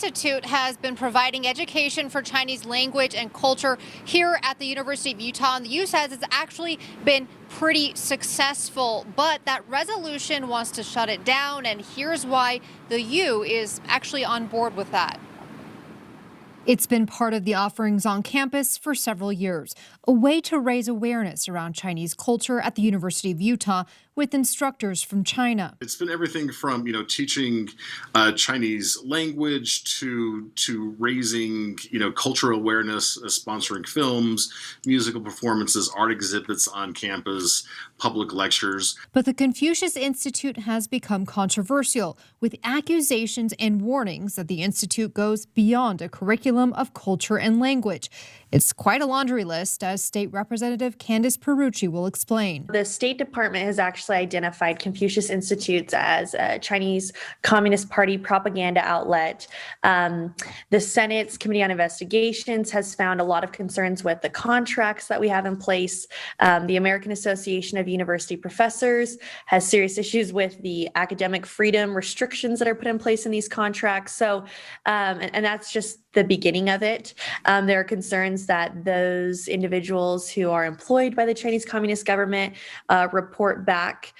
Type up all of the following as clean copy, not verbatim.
Institute has been providing education for Chinese language and culture here at the University of Utah, and the U says it's actually been pretty successful, but that resolution wants to shut it down, and here's why the U is actually on board with that. It's been part of the offerings on campus for several years, a way to raise awareness around Chinese culture at the University of Utah with instructors from China. It's been everything from, teaching Chinese language to raising, cultural awareness, sponsoring films, musical performances, art exhibits on campus, public lectures. But the Confucius Institute has become controversial, with accusations and warnings that the institute goes beyond a curriculum of culture and language. It's quite a laundry list, as State Representative Candice Perucci will explain. The State Department has actually identified Confucius Institutes as a Chinese Communist Party propaganda outlet. The Senate's Committee on Investigations has found a lot of concerns with the contracts that we have in place. The American Association of University Professors has serious issues with the academic freedom restrictions that are put in place in these contracts. So, and that's just the beginning of it. There are concerns that those individuals who are employed by the Chinese Communist government report back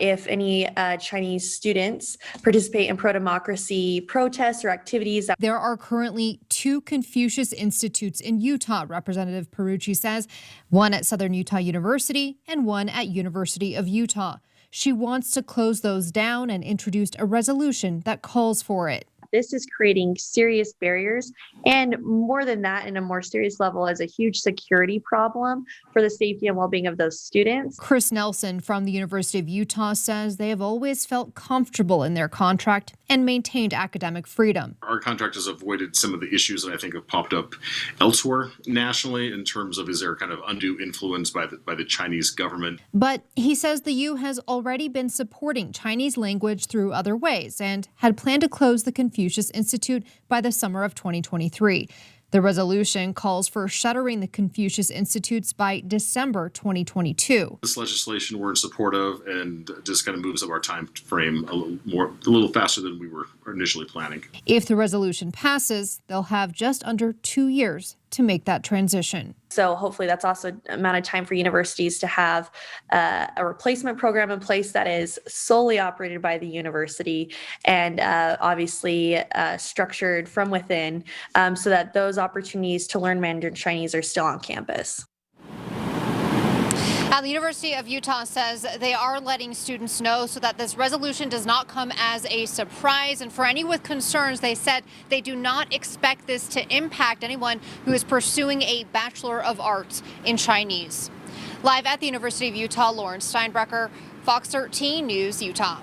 if any Chinese students participate in pro-democracy protests or activities. There are currently 2 Confucius Institutes in Utah, Representative Perucci says, one at Southern Utah University and one at University of Utah. She wants to close those down and introduced a resolution that calls for it. This is creating serious barriers, and more than that, in a more serious level, is a huge security problem for the safety and well-being of those students. Chris Nelson from the University of Utah says they have always felt comfortable in their contract and maintained academic freedom. Our contract has avoided some of the issues that I think have popped up elsewhere nationally in terms of, is there kind of undue influence by the Chinese government? But he says the U has already been supporting Chinese language through other ways and had planned to close the Confucius Institute by the summer of 2023. The resolution calls for shuttering the Confucius Institutes by December 2022. This legislation we're in support of, and just kind of moves up our time frame a little faster than we were initially planning. If the resolution passes, they'll have just under 2 years to make that transition. So hopefully that's also an amount of time for universities to have a replacement program in place that is solely operated by the university and obviously structured from within so that those opportunities to learn Mandarin Chinese are still on campus. Now, the University of Utah says they are letting students know so that this resolution does not come as a surprise. And for any with concerns, they said they do not expect this to impact anyone who is pursuing a Bachelor of Arts in Chinese. Live at the University of Utah, Lauren Steinbrecher, Fox 13 News, Utah.